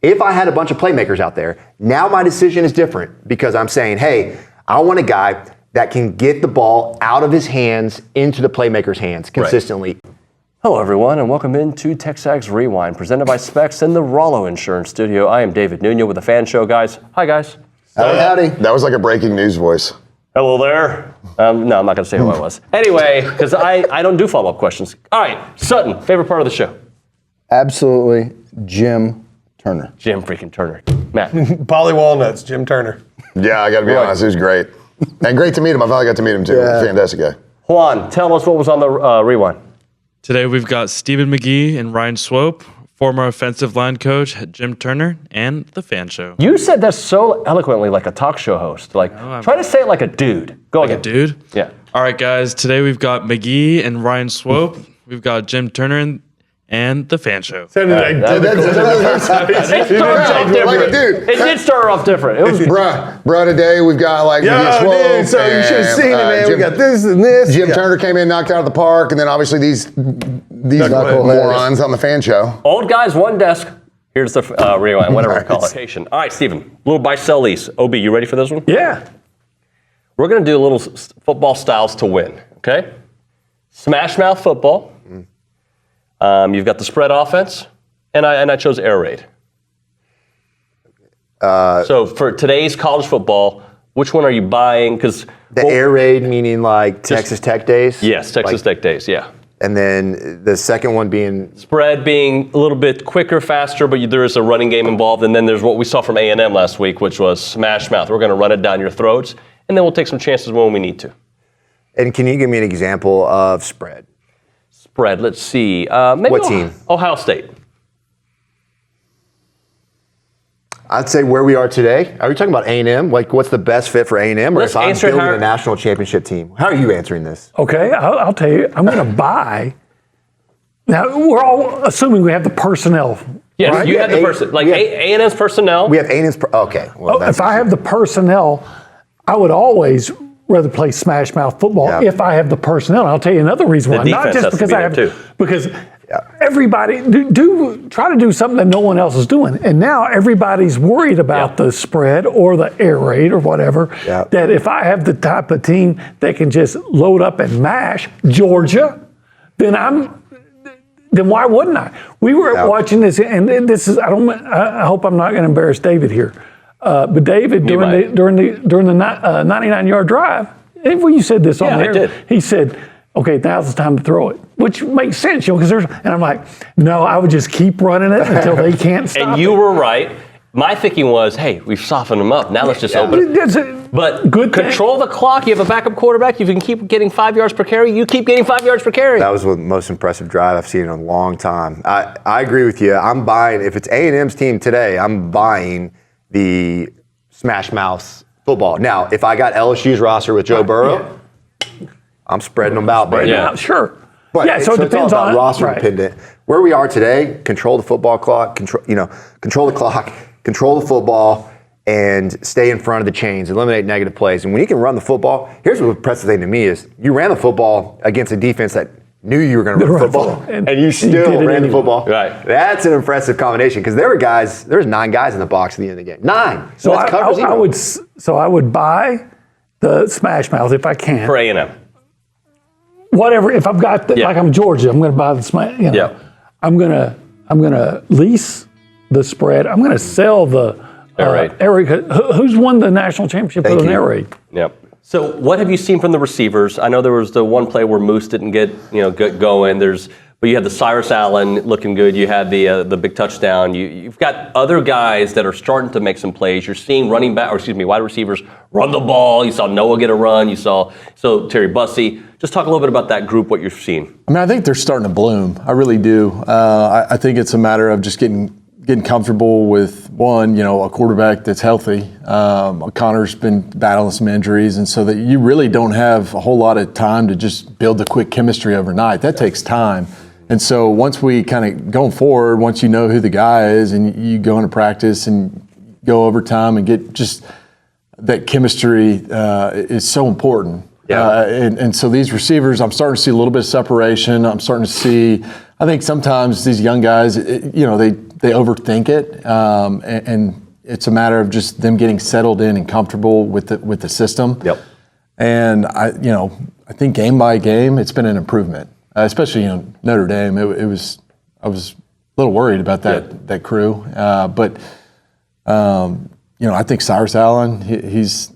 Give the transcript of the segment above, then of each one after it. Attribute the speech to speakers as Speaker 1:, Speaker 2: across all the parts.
Speaker 1: If I had a bunch of playmakers out there, now my decision is different because I'm saying, hey, I want a guy that can get the ball out of his hands into the playmaker's hands consistently.
Speaker 2: Right. Hello, everyone, and welcome into TexAgs Rewind, presented by Specs in the Rollo Insurance Studio. I am David Nuno with the Fan Show, guys. Hi, guys.
Speaker 3: Howdy. That was like a breaking news voice.
Speaker 2: Hello there. No, I'm not going to say who I was. Anyway, because I don't do follow-up questions. All right, Sutton, favorite part of the show?
Speaker 4: Absolutely, Jim Turner.
Speaker 2: Jim freaking Turner. Matt.
Speaker 5: Polly Walnuts, Jim Turner.
Speaker 3: Yeah, I got to be honest, he was great. And great to meet him. I finally got to meet him, too.
Speaker 4: Yeah.
Speaker 3: Fantastic guy.
Speaker 2: Juan, tell us what was on the Rewind.
Speaker 6: Today we've got Stephen McGee and Ryan Swope, former offensive line coach Jim Turner, and the Fan Show.
Speaker 2: You said that so eloquently, like a talk show host. Like, try to say it like a dude. Go
Speaker 6: Like
Speaker 2: again.
Speaker 6: a dude?
Speaker 2: Yeah.
Speaker 6: All right, guys. Today we've got McGee and Ryan Swope. We've got Jim Turner and the Fan Show.
Speaker 2: It did start off different. It was
Speaker 3: Bruh, today we've got like
Speaker 5: Yeah,
Speaker 3: Swope
Speaker 5: dude, so you should have seen it, man.
Speaker 3: Jim,
Speaker 5: we got this and this.
Speaker 3: Jim Turner came in, knocked out of the park, and then obviously these morons on the Fan Show.
Speaker 2: old guys, one desk. Here's the Rewind, whatever we call it. All right, Steven, little buy-sell lease. OB, you ready for this one?
Speaker 5: Yeah.
Speaker 2: We're going to do a little football styles to win, okay? Smash mouth football. You've got the spread offense, and I chose air raid. So for today's college football, which one are you buying? Because
Speaker 1: The air raid meaning like Texas Tech days?
Speaker 2: Yes, Texas Tech days, yeah.
Speaker 1: And then the second one being
Speaker 2: Spread being a little bit quicker, faster, but there is a running game involved. And then there's what we saw from A&M last week, which was smash mouth. We're going to run it down your throats, and then we'll take some chances when we need to.
Speaker 1: And can you give me an example of spread?
Speaker 2: Spread, let's see. Maybe
Speaker 1: What team?
Speaker 2: Ohio State.
Speaker 1: I'd say where we are today. Are we talking about A&M? Like, what's the best fit for A&M? Or
Speaker 2: Let's
Speaker 1: if I'm
Speaker 2: answer
Speaker 1: building
Speaker 2: how-
Speaker 1: a national championship team? How are you answering this?
Speaker 5: Okay, I'll tell you. I'm going to buy. Now, we're all assuming we have the personnel.
Speaker 2: Yes,
Speaker 5: right?
Speaker 2: you had the person. Like A&M's personnel.
Speaker 1: We have A&M's. Okay. Well,
Speaker 5: If I have the personnel, I would always rather play smash mouth football if I have the personnel. And I'll tell you another reason why. Not
Speaker 2: defense
Speaker 5: just
Speaker 2: has to
Speaker 5: because
Speaker 2: be
Speaker 5: I
Speaker 2: there,
Speaker 5: have
Speaker 2: too.
Speaker 5: because everybody try to do something that no one else is doing. And now everybody's worried about the spread or the air raid or whatever.
Speaker 1: Yeah.
Speaker 5: That if I have the type of team that can just load up and mash Georgia, then why wouldn't I? We were watching this, and this is I hope I'm not going to embarrass David here, but David during the 99-yard drive, well, you said this on
Speaker 2: I
Speaker 5: the air.
Speaker 2: did.
Speaker 5: He said, "Okay, now's the time to throw it," which makes sense, because and I'm like, no, I would just keep running it until they can't stop.
Speaker 2: And you were right. My thinking was, hey, we've softened them up. Now let's just open it. But control the clock. You have a backup quarterback. You can keep getting 5 yards per carry. You keep getting 5 yards per carry.
Speaker 1: That was the most impressive drive I've seen in a long time. I agree with you. I'm buying, if it's A&M's team today, I'm buying the smash mouth football. Now, if I got LSU's roster with Joe Burrow, I'm spreading them out, baby.
Speaker 5: Yeah, sure.
Speaker 1: But
Speaker 5: so it depends
Speaker 1: all about
Speaker 5: on
Speaker 1: roster dependent. Where we are today, control the football clock, control the clock, control the football, and stay in front of the chains, eliminate negative plays. And when you can run the football, here's what impressive thing to me is you ran the football against a defense that knew you were going to run the football, and you still ran the football.
Speaker 2: Right.
Speaker 1: That's an impressive combination, because there was 9 guys in the box at the end of the game. 9.
Speaker 5: So
Speaker 1: that's cover zero.
Speaker 5: I would buy the smash mouth if I can.
Speaker 2: For A&M.
Speaker 5: Whatever. If I've got like I'm Georgia, I'm going to buy the smash. I'm gonna lease the spread. I'm going to sell the
Speaker 2: air
Speaker 5: raid. Who's won the national championship with an air raid?
Speaker 2: Yep. So what have you seen from the receivers? I know there was the one play where Moose didn't get going. But you had the Cyrus Allen looking good. You had the big touchdown. You've got other guys that are starting to make some plays. You're seeing wide receivers run the ball. You saw Noah get a run. You saw Terry Bussey. Just talk a little bit about that group, what you're seeing.
Speaker 4: I mean, I think they're starting to bloom. I really do. I think it's a matter of just getting comfortable with a quarterback that's healthy. Connor's been battling some injuries, and so that you really don't have a whole lot of time to just build the quick chemistry overnight. That takes time. And so once we kind of going forward, once you know who the guy is and you go into practice and go overtime and get just that chemistry is so important.
Speaker 2: Yeah.
Speaker 4: And so these receivers, I'm starting to see a little bit of separation. I'm starting to see, I think sometimes these young guys, they they overthink it, and it's a matter of just them getting settled in and comfortable with the system.
Speaker 2: Yep.
Speaker 4: And I think game by game, it's been an improvement, especially Notre Dame. I was a little worried about that crew, but I think Cyrus Allen, he's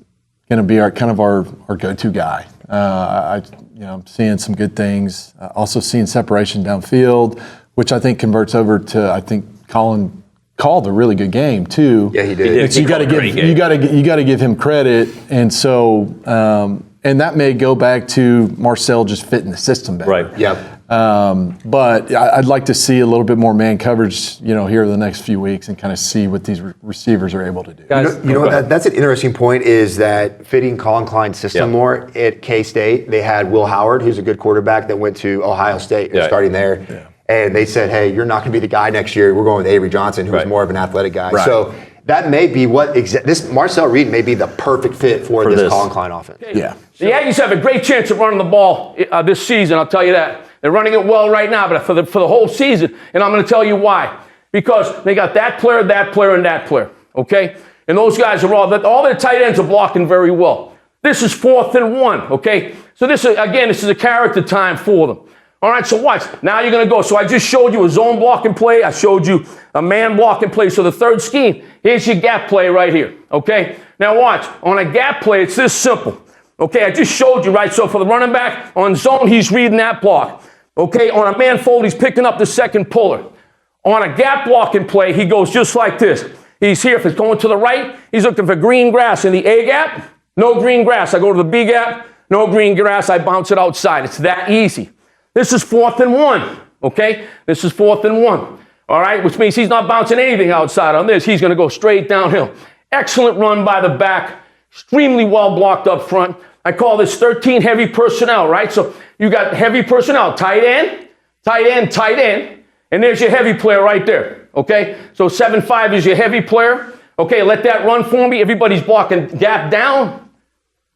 Speaker 4: going to be our go-to guy. I'm seeing some good things. Also seeing separation downfield, which I think converts over to Colin called a really good game too.
Speaker 1: Yeah, he did.
Speaker 4: You got to give him credit, and so and that may go back to Marcel just fitting the system better.
Speaker 2: Right.
Speaker 1: Yep.
Speaker 4: But I'd like to see a little bit more man coverage, here in the next few weeks, and kind of see what these receivers are able to do.
Speaker 2: Guys,
Speaker 1: That's an interesting point, is that fitting Colin Klein's system more. At K-State, they had Will Howard, who's a good quarterback that went to Ohio State, starting there. Yeah. And they said, hey, you're not going to be the guy next year. We're going with Avery Johnson, who's more of an athletic guy.
Speaker 4: Right.
Speaker 1: So that may be this Marcel Reed may be the perfect fit for this Colin Klein offense.
Speaker 4: Yeah.
Speaker 7: The Aggies have a great chance of running the ball this season, I'll tell you that. They're running it well right now, but for the whole season, and I'm going to tell you why. Because they got that player, and that player, okay? And those guys are all their tight ends are blocking very well. This is 4th and 1, okay? So this is a character time for them. All right, so watch. Now you're going to go. So I just showed you a zone blocking play. I showed you a man blocking play. So the third scheme, here's your gap play right here, okay? Now watch. On a gap play, it's this simple. Okay, I just showed you, right? So for the running back, on zone, he's reading that block. Okay, on a man fold, he's picking up the second puller. On a gap blocking play, he goes just like this. He's here. If it's going to the right, he's looking for green grass in the A gap. No green grass. I go to the B gap. No green grass. I bounce it outside. It's that easy. This is 4th and 1, okay? This is 4th and 1, all right? Which means he's not bouncing anything outside on this. He's going to go straight downhill. Excellent run by the back. Extremely well blocked up front. I call this 13 heavy personnel, right? So you got heavy personnel, tight end, and there's your heavy player right there, okay? So 7-5 is your heavy player. Okay, let that run for me. Everybody's blocking gap down.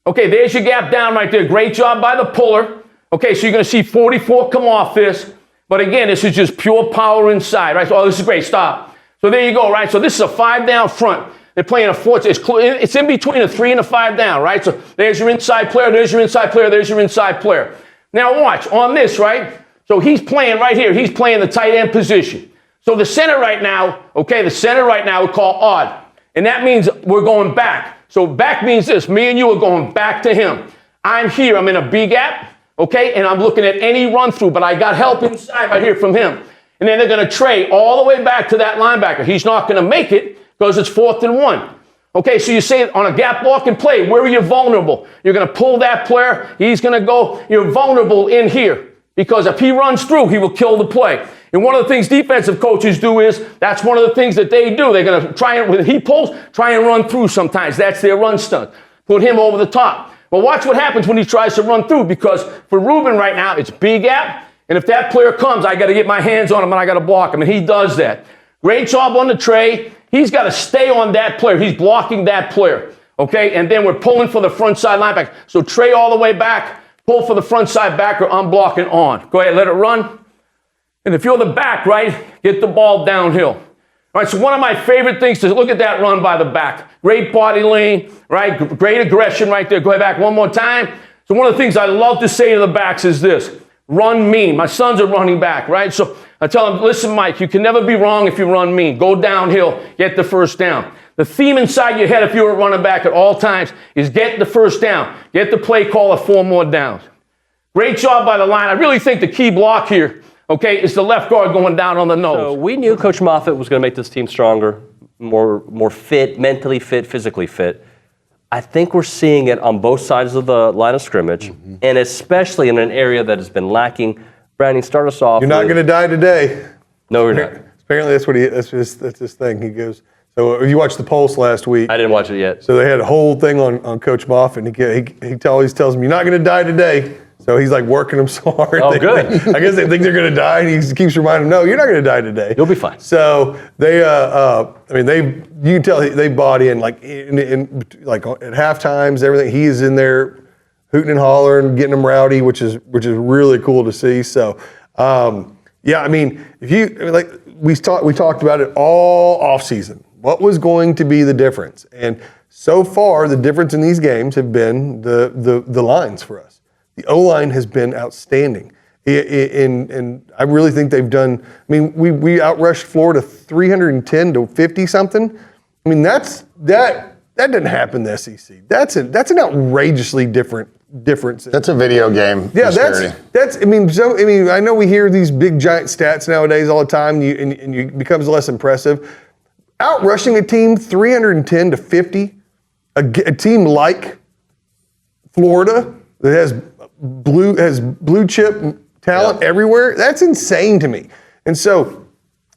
Speaker 7: Okay, there's your gap down right there. Great job by the puller. Okay, so you're going to see 44 come off this. But again, this is just pure power inside, right? So, this is great. Stop. So there you go, right? So this is a 5 down front. They're playing a 4. It's in between a 3 and a 5 down, right? So there's your inside player. There's your inside player. There's your inside player. Now watch on this, right? So he's playing right here. He's playing the tight end position. So the center right now, okay, we call odd. And that means we're going back. So back means this. Me and you are going back to him. I'm here. I'm in a B gap. Okay, and I'm looking at any run through, but I got help inside right here from him. And then they're going to trade all the way back to that linebacker. He's not going to make it because it's 4th and 1. Okay, so you say on a gap blocking play, where are you vulnerable? You're going to pull that player. He's going to go. You're vulnerable in here because if he runs through, he will kill the play. And one of the things defensive coaches do is that's one of the things that they do. They're going to try and, when he pulls, try and run through sometimes. That's their run stunt. Put him over the top. Well, watch what happens when he tries to run through, because for Ruben right now, it's B gap. And if that player comes, I got to get my hands on him and I got to block him. And he does that. Great job on the tray. He's got to stay on that player. He's blocking that player. Okay. And then we're pulling for the front side linebacker. So tray all the way back, pull for the front side backer. I'm blocking on. Go ahead, let it run. And if you're the back, right, get the ball downhill. All right, so one of my favorite things to look at that run by the back. Great body lean, right? Great aggression right there. Go ahead back one more time. So one of the things I love to say to the backs is this: run mean. My son's a running back, right? So I tell him, listen, Mike, you can never be wrong if you run mean. Go downhill, get the first down. The theme inside your head if you're a running back at all times is get the first down. Get the play call of 4 more downs. Great job by the line. I really think the key block here, okay, is the left guard going down on the nose.
Speaker 2: So we knew Coach Moffitt was going to make this team stronger, more fit, mentally fit, physically fit. I think we're seeing it on both sides of the line of scrimmage, and especially in an area that has been lacking. Brandon, start us off.
Speaker 8: You're not going to die today.
Speaker 2: No, we're not.
Speaker 8: Apparently, that's his thing. He goes. So if you watched the Pulse last week,
Speaker 2: I didn't watch it yet.
Speaker 8: So they had a whole thing on Coach Moffitt, and he always tells him, "You're not going to die today." So he's like working them so hard.
Speaker 2: Oh, good.
Speaker 8: I guess they think they're going to die, and he keeps reminding them, "No, you're not going to die today.
Speaker 2: You'll be fine."
Speaker 8: So they, you can tell they bought in, like like at half times, everything. He is in there hooting and hollering, getting them rowdy, which is really cool to see. So, yeah, I mean, we talked about it all offseason. What was going to be the difference? And so far, the difference in these games have been the lines for us. The O-line has been outstanding. And I really think they've done. I mean, we outrushed Florida 310 to 50 something. I mean, that didn't happen in the SEC. That's an outrageously difference.
Speaker 3: That's a video game.
Speaker 8: Yeah,
Speaker 3: disparity.
Speaker 8: that's. I know we hear these big giant stats nowadays all the time, and it becomes less impressive. Outrushing a team 310 to 50, a team like Florida that has blue chip talent everywhere. That's insane to me. And so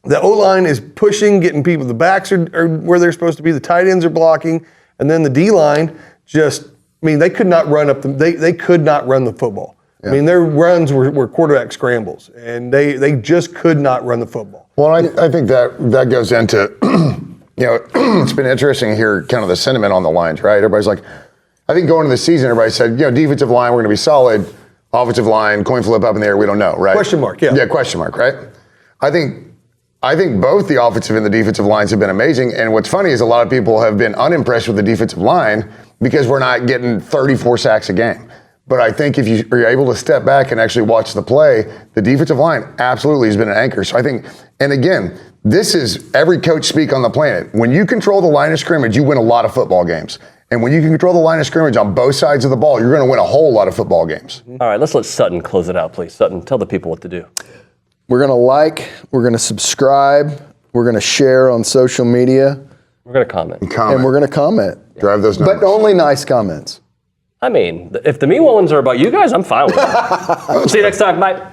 Speaker 8: the O-line is pushing, getting people. The backs are where they're supposed to be. The tight ends are blocking, and then the D-line just. I mean, they could not run up. They could not run the football. Yeah. I mean, their runs were quarterback scrambles, and they just could not run the football.
Speaker 3: Well, I think that goes into, it's been interesting to hear kind of the sentiment on the lines, right? Everybody's like, I think going into the season, everybody said, defensive line, we're going to be solid. Offensive line, coin flip up in the air, we don't know, right?
Speaker 8: Question mark, yeah.
Speaker 3: Yeah, question mark, right? I think both the offensive and the defensive lines have been amazing. And what's funny is a lot of people have been unimpressed with the defensive line because we're not getting 34 sacks a game. But I think if you are able to step back and actually watch the play, the defensive line absolutely has been an anchor. So I think, and again, this is every coach speak on the planet. When you control the line of scrimmage, you win a lot of football games. And when you can control the line of scrimmage on both sides of the ball, you're going to win a whole lot of football games.
Speaker 2: All right, let's let Sutton close it out, please. Sutton, tell the people what to do.
Speaker 9: We're going to we're going to subscribe, we're going to share on social media.
Speaker 2: We're going to comment.
Speaker 9: And we're going to comment.
Speaker 3: Drive those numbers.
Speaker 9: But only nice comments.
Speaker 2: I mean, if the meanwhile ones are about you guys, I'm fine with it. See you next time. Bye.